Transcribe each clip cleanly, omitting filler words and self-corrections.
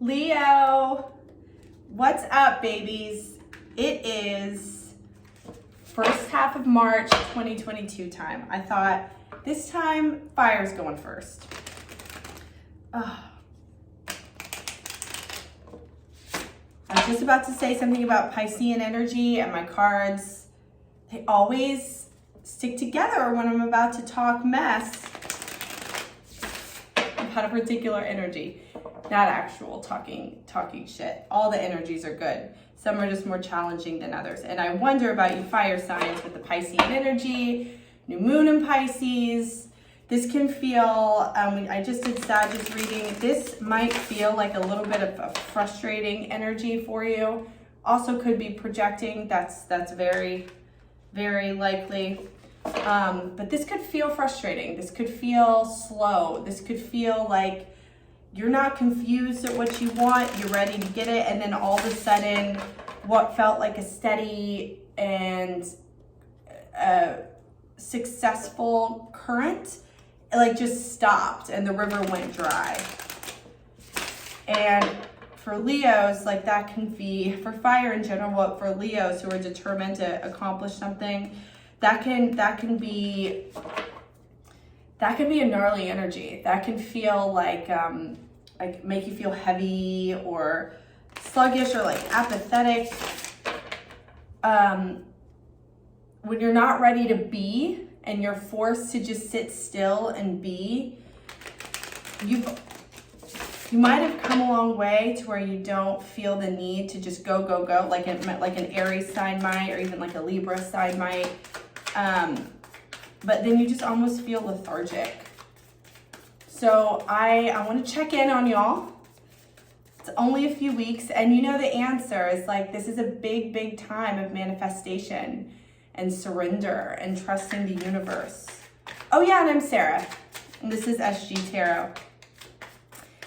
Leo, what's up, babies? It is first half of March 2022 time. I thought this time fire's going first. I was just about to say something about Piscean energy and my cards. They always stick together when I'm about to talk mess about a particular energy. Not actual talking shit. All the energies are good. Some are just more challenging than others. And I wonder about you fire signs with the Piscean energy, new moon in Pisces. This can feel, I just did Sagittarius reading. This might feel like a little bit of a frustrating energy for you. Also could be projecting. That's very, very likely. But this could feel frustrating. This could feel slow. This could feel like you're not confused at what you want, you're ready to get it, and then all of a sudden, what felt like a steady and successful current, like just stopped and the river went dry. And for Leos, like that can be, for fire in general, but for Leos who are determined to accomplish something, that can be a gnarly energy. That can feel like make you feel heavy or sluggish or like apathetic. When you're not ready to be and you're forced to just sit still and be, you might have come a long way to where you don't feel the need to just go, like an Aries sign might, or even like a Libra sign might. But then you just almost feel lethargic. So I want to check in on y'all. It's only a few weeks, and you know the answer is like, this is a big, big time of manifestation and surrender and trusting the universe. Oh yeah, and I'm Sarah, and this is SG Tarot.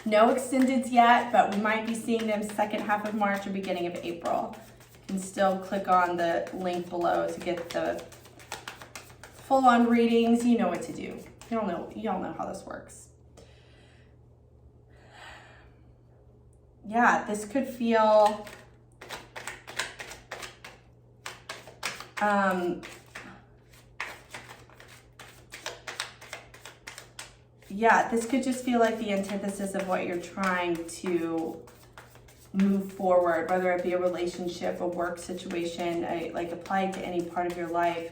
No extendeds yet, but we might be seeing them second half of March or beginning of April. You can still click on the link below to get the full-on readings. You know what to do. Y'all know how this works. Yeah, this could feel this could just feel like the antithesis of what you're trying to move forward, whether it be a relationship, a work situation, like applied to any part of your life,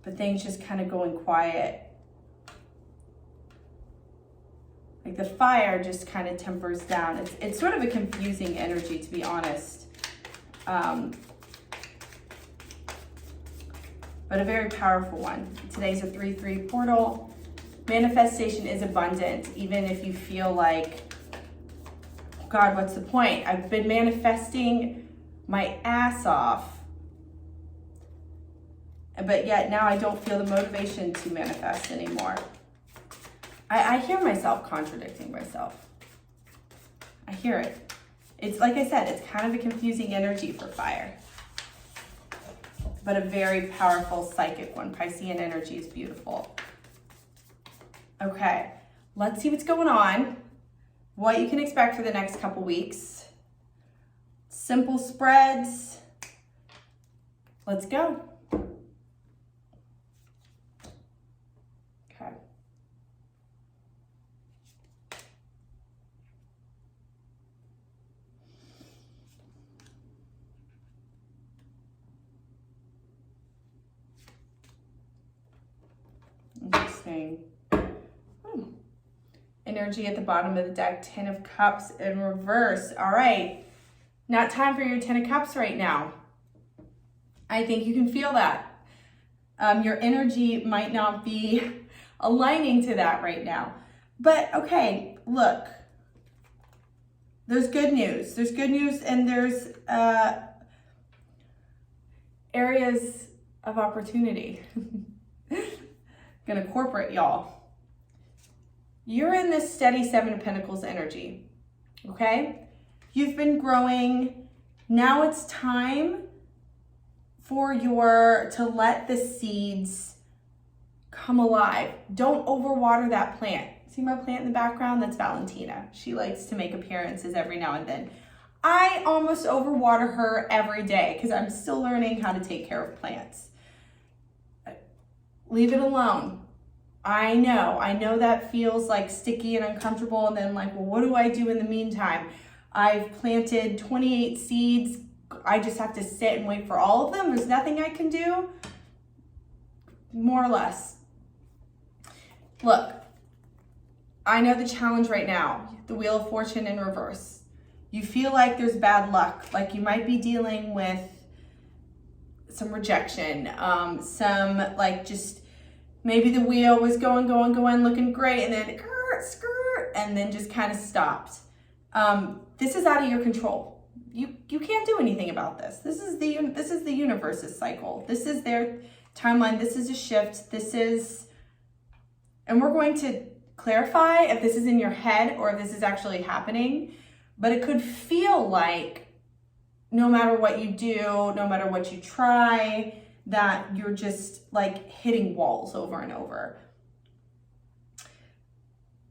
but things just kind of going quiet. Like the fire just kind of tempers down. It's sort of a confusing energy, to be honest. But a very powerful one. Today's a 3-3 portal. Manifestation is abundant, even if you feel like, God, what's the point? I've been manifesting my ass off, but yet now I don't feel the motivation to manifest anymore. I hear myself contradicting myself. I hear it. It's like I said, it's kind of a confusing energy for fire, but a very powerful psychic one. Piscean energy is beautiful. Okay, let's see what's going on, what you can expect for the next couple weeks. Simple spreads. Let's go. Okay. Interesting. Energy at the bottom of the deck, 10 of Cups in reverse. All right, not time for your 10 of Cups right now. I think you can feel that. Your energy might not be aligning to that right now. But okay, look, there's good news. There's good news, and there's areas of opportunity. Gonna corporate y'all. You're in this steady 7 of Pentacles energy, okay? You've been growing. Now it's time for to let the seeds come alive. Don't overwater that plant. See my plant in the background? That's Valentina. She likes to make appearances every now and then. I almost overwater her every day because I'm still learning how to take care of plants. Leave it alone. I know that feels like sticky and uncomfortable, and then like, well, what do I do in the meantime? I've planted 28 seeds. I just have to sit and wait for all of them. There's nothing I can do. More or less. Look, I know the challenge right now, the Wheel of Fortune in reverse. You feel like there's bad luck, like you might be dealing with some rejection, some like just maybe the wheel was going, looking great, and then skirt, and then just kind of stopped. This is out of your control. You can't do anything about this. This is the universe's cycle. This is their timeline. This is a shift. And we're going to clarify if this is in your head or if this is actually happening. But it could feel like no matter what you do, no matter what you try, that you're just like hitting walls over and over.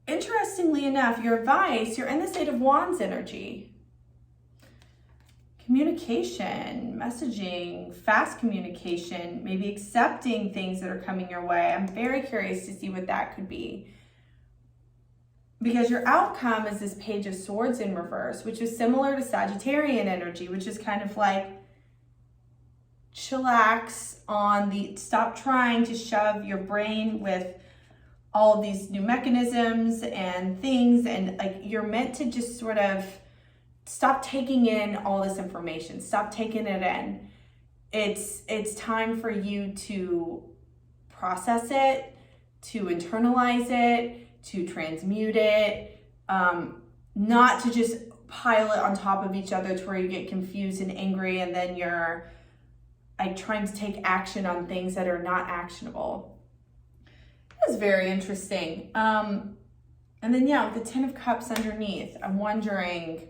Interestingly enough, your advice, you're in the Eight of Wands energy. Communication, messaging, fast communication, maybe accepting things that are coming your way. I'm very curious to see what that could be. Because your outcome is this Page of Swords in reverse, which is similar to Sagittarian energy, which is kind of like chillax on the, stop trying to shove your brain with all of these new mechanisms and things, and like you're meant to just sort of stop taking in all this information, stop taking it in. It's time for you to process it, to internalize it, to transmute it, not to just pile it on top of each other to where you get confused and angry, and then you're like trying to take action on things that are not actionable. That's very interesting. And then yeah, with the Ten of Cups underneath, I'm wondering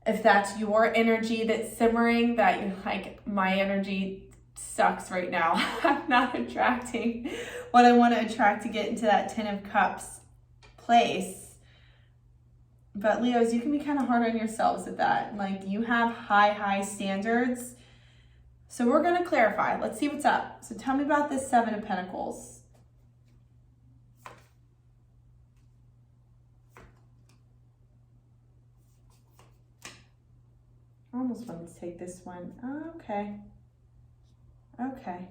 if that's your energy that's simmering, that you're like, my energy sucks right now. I'm not attracting what I want to attract to get into that Ten of Cups place. But Leos, you can be kind of hard on yourselves at that. Like you have high standards. So we're going to clarify. Let's see what's up. So tell me about this Seven of Pentacles. I almost wanted to take this one. Oh, okay. Okay.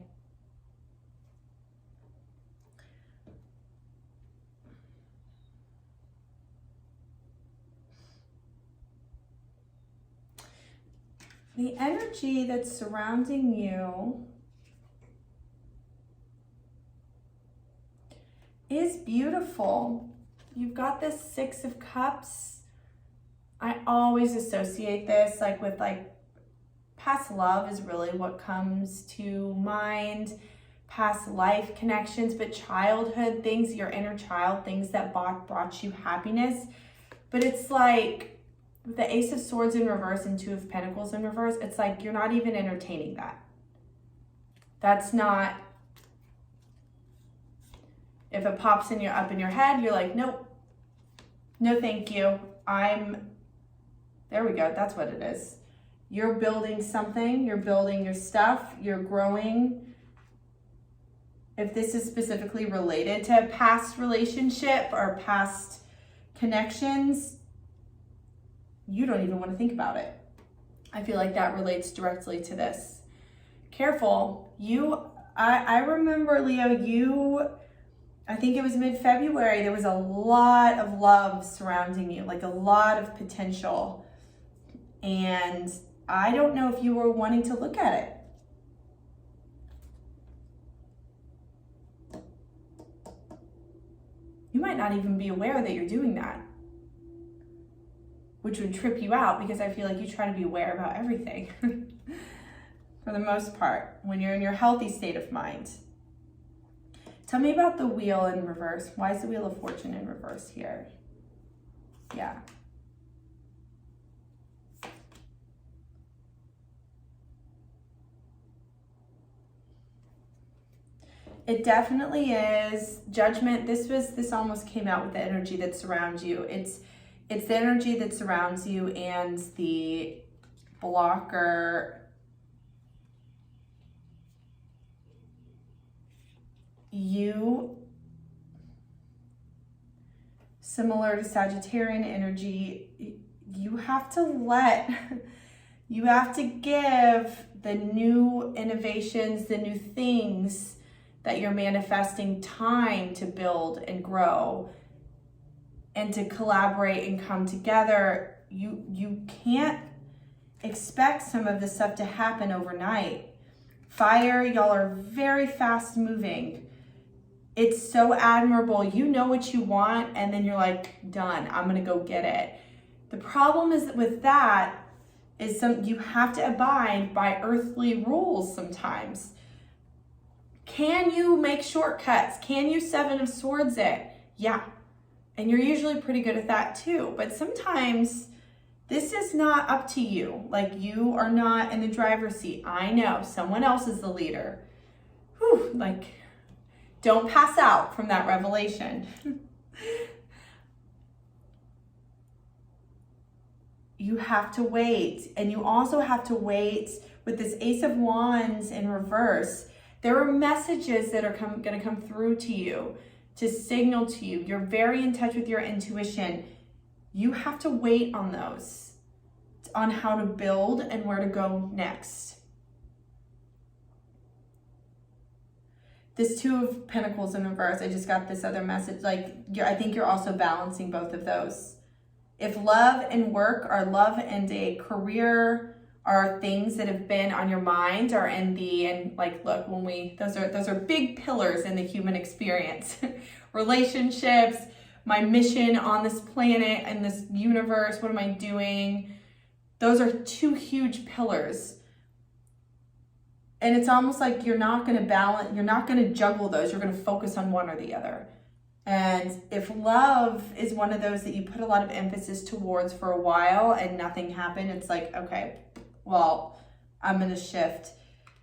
The energy that's surrounding you is beautiful. You've got this Six of Cups. I always associate this like with like past love is really what comes to mind, past life connections, but childhood things, your inner child, things that brought you happiness. But it's like with the Ace of Swords in reverse and Two of Pentacles in reverse, it's like you're not even entertaining that. That's not, if it pops up in your head, you're like, nope, no thank you. There we go, that's what it is. You're building something, you're building your stuff, you're growing. If this is specifically related to a past relationship or past connections, you don't even want to think about it. I feel like that relates directly to this. Careful, I remember, Leo, I think it was mid-February, there was a lot of love surrounding you, like a lot of potential. And I don't know if you were wanting to look at it. You might not even be aware that you're doing that, which would trip you out because I feel like you try to be aware about everything for the most part when you're in your healthy state of mind. Tell me about the wheel in reverse. Why is the Wheel of Fortune in reverse here? Yeah. It definitely is. Judgment, this almost came out with the energy that surrounds you. It's the energy that surrounds you and the blocker. You, similar to Sagittarian energy, you have to give the new innovations, the new things that you're manifesting time to build and grow and to collaborate and come together. You can't expect some of this stuff to happen overnight. Fire, y'all are very fast moving. It's so admirable. You know what you want, and then you're like, done, I'm gonna go get it. The problem is that with that is you have to abide by earthly rules sometimes. Can you make shortcuts? Can you Seven of Swords it? Yeah. And you're usually pretty good at that too. But sometimes this is not up to you. Like, you are not in the driver's seat. I know someone else is the leader. Whew, like, don't pass out from that revelation. You have to wait. And you also have to wait with this Ace of Wands in reverse. There are messages that are going to come through to you to signal to you. You're very in touch with your intuition. You have to wait on those, on how to build and where to go next. This Two of Pentacles in reverse, I just got this other message. Like, I think you're also balancing both of those. If love and work, or love and a career, are things that have been on your mind, or look, those are big pillars in the human experience. Relationships, my mission on this planet and this universe, what am I doing? Those are two huge pillars. And it's almost like you're not going to juggle those. You're going to focus on one or the other. And if love is one of those that you put a lot of emphasis towards for a while and nothing happened, it's like, okay, well, I'm going to shift.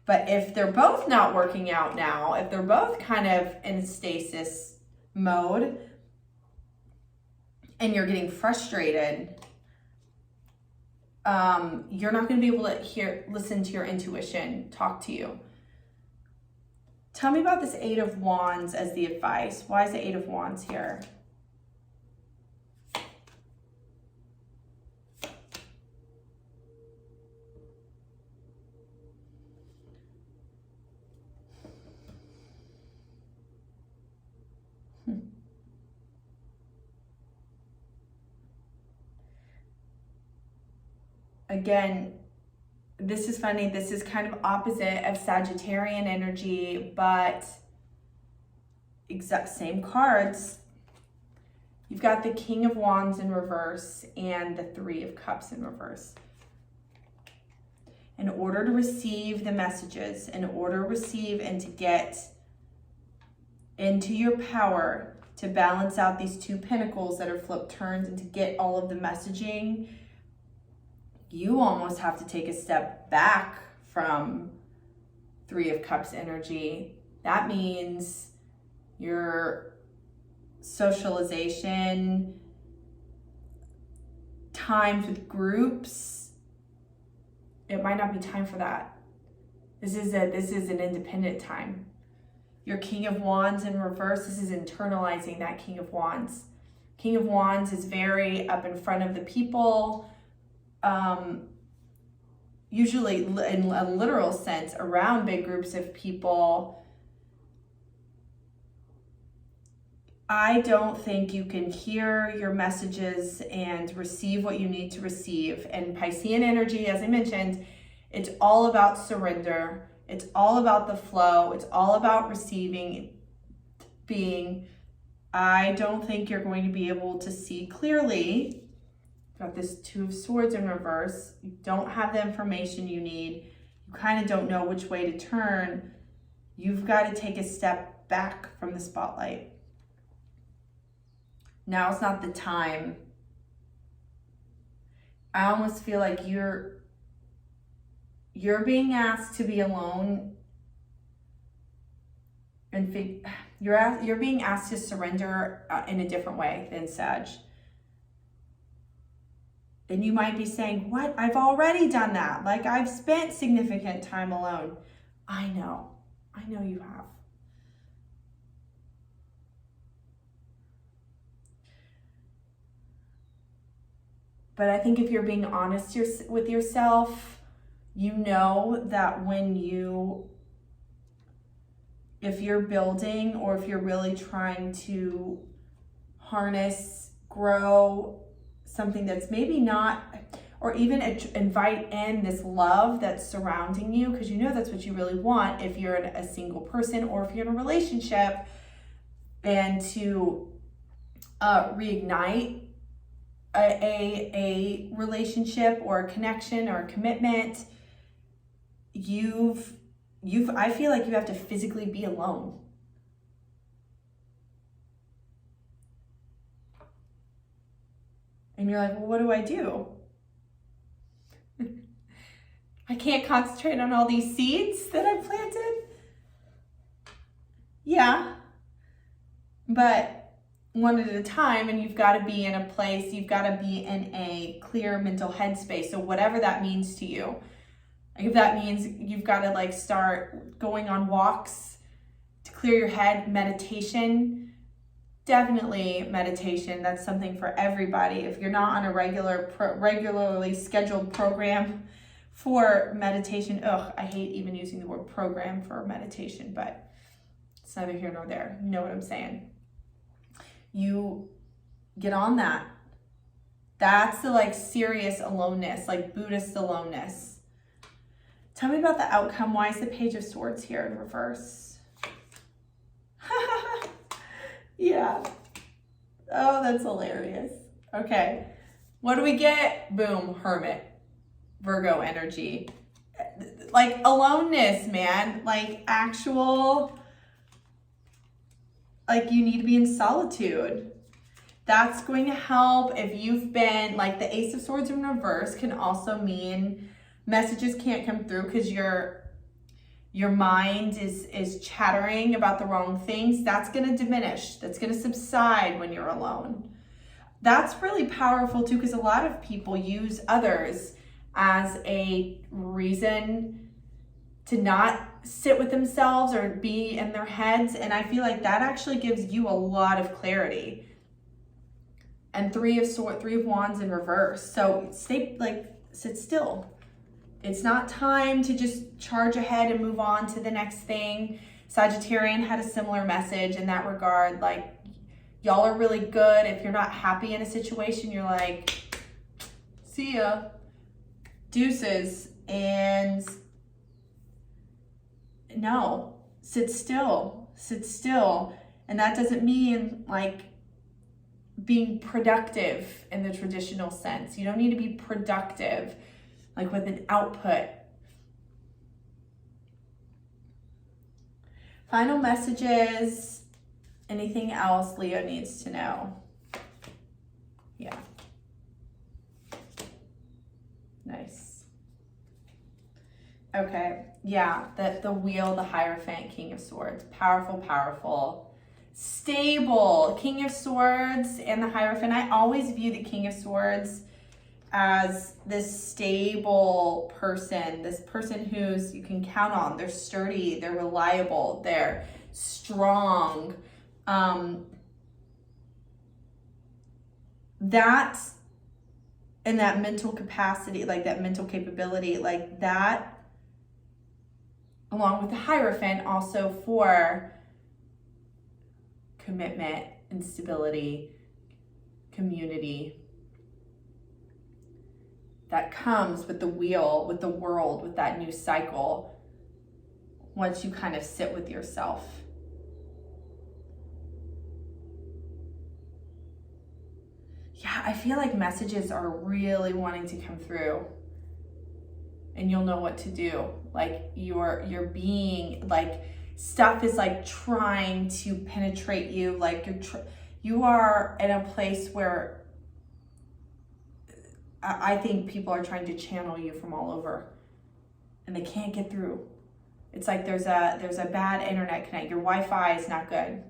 But if they're both not working out now, if they're both kind of in stasis mode and you're getting frustrated, you're not going to be able to listen to your intuition talk to you. Tell me about this Eight of Wands as the advice. Why is the Eight of Wands here? Again, this is funny. This is kind of opposite of Sagittarian energy, but exact same cards. You've got the King of Wands in reverse and the Three of Cups in reverse. In order to receive the messages, in order to receive and to get into your power, to balance out these two pentacles that are flipped turns and to get all of the messaging, you almost have to take a step back from Three of Cups energy. That means your socialization, times with groups, it might not be time for that. This is an independent time. Your King of Wands in reverse, this is internalizing that King of Wands. King of Wands is very up in front of the people, usually in a literal sense around big groups of people. I don't think you can hear your messages and receive what you need to receive. And Piscean energy, as I mentioned, it's all about surrender. It's all about the flow. It's all about receiving, being. I don't think you're going to be able to see clearly. Got this Two of Swords in reverse. You don't have the information you need. You kind of don't know which way to turn. You've got to take a step back from the spotlight. Now's not the time. I almost feel like you're being asked to be alone and you're being asked to surrender in a different way than Sag. And you might be saying, what? I've already done that. Like, I've spent significant time alone. I know you have. But I think if you're being honest with yourself, you know that if you're building, or if you're really trying to harness, grow something that's maybe not, or even invite in this love that's surrounding you, because you know that's what you really want if you're a single person, or if you're in a relationship, and to reignite a relationship or a connection or a commitment, I feel like you have to physically be alone. And you're like, well, what do I do? I can't concentrate on all these seeds that I planted. Yeah, but one at a time, and you've got to be in a place, you've got to be in a clear mental headspace. So whatever that means to you. Like, if that means you've got to like start going on walks to clear your head, meditation, definitely meditation. That's something for everybody. If you're not on a regularly scheduled program for meditation, I hate even using the word program for meditation, but it's neither here nor there. You know what I'm saying? You get on that. That's the like serious aloneness, like Buddhist aloneness. Tell me about the outcome. Why is the Page of Swords here in reverse? Yeah. Oh, that's hilarious. Okay. What do we get? Boom, Hermit. Virgo energy. Like aloneness, man. Like actual, like you need to be in solitude. That's going to help if you've been, like the Ace of Swords in reverse can also mean messages can't come through because your mind is chattering about the wrong things. That's going to diminish. That's going to subside when you're alone. That's really powerful too, because a lot of people use others as a reason to not sit with themselves or be in their heads. And I feel like that actually gives you a lot of clarity. And Three of Wands in reverse. So sit still. It's not time to just charge ahead and move on to the next thing. Sagittarian had a similar message in that regard. Like, y'all are really good. If you're not happy in a situation, you're like, see ya, deuces. And no, sit still. And that doesn't mean like being productive in the traditional sense. You don't need to be productive like with an output. Final messages. Anything else Leo needs to know? Yeah. Nice. Okay. Yeah, the wheel, the Hierophant, King of Swords. Powerful. Stable. King of Swords and the Hierophant. I always view the King of Swords as this stable person, this person who's you can count on. They're sturdy, they're reliable, they're strong. That's in that mental capacity, like that mental capability, like that, along with the Hierophant, also for commitment and stability, community. That comes with the wheel, with the world, with that new cycle, once you kind of sit with yourself. Yeah, I feel like messages are really wanting to come through, and you'll know what to do. Like you're being like, stuff is like trying to penetrate you. Like you are in a place where I think people are trying to channel you from all over and they can't get through. It's like there's a bad internet connect. Your Wi-Fi is not good.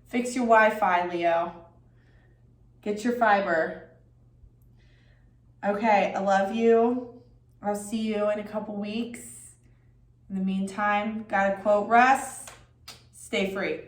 Fix your Wi-Fi, Leo. Get your fiber. Okay, I love you. I'll see you in a couple weeks. In the meantime, gotta quote Russ, stay free.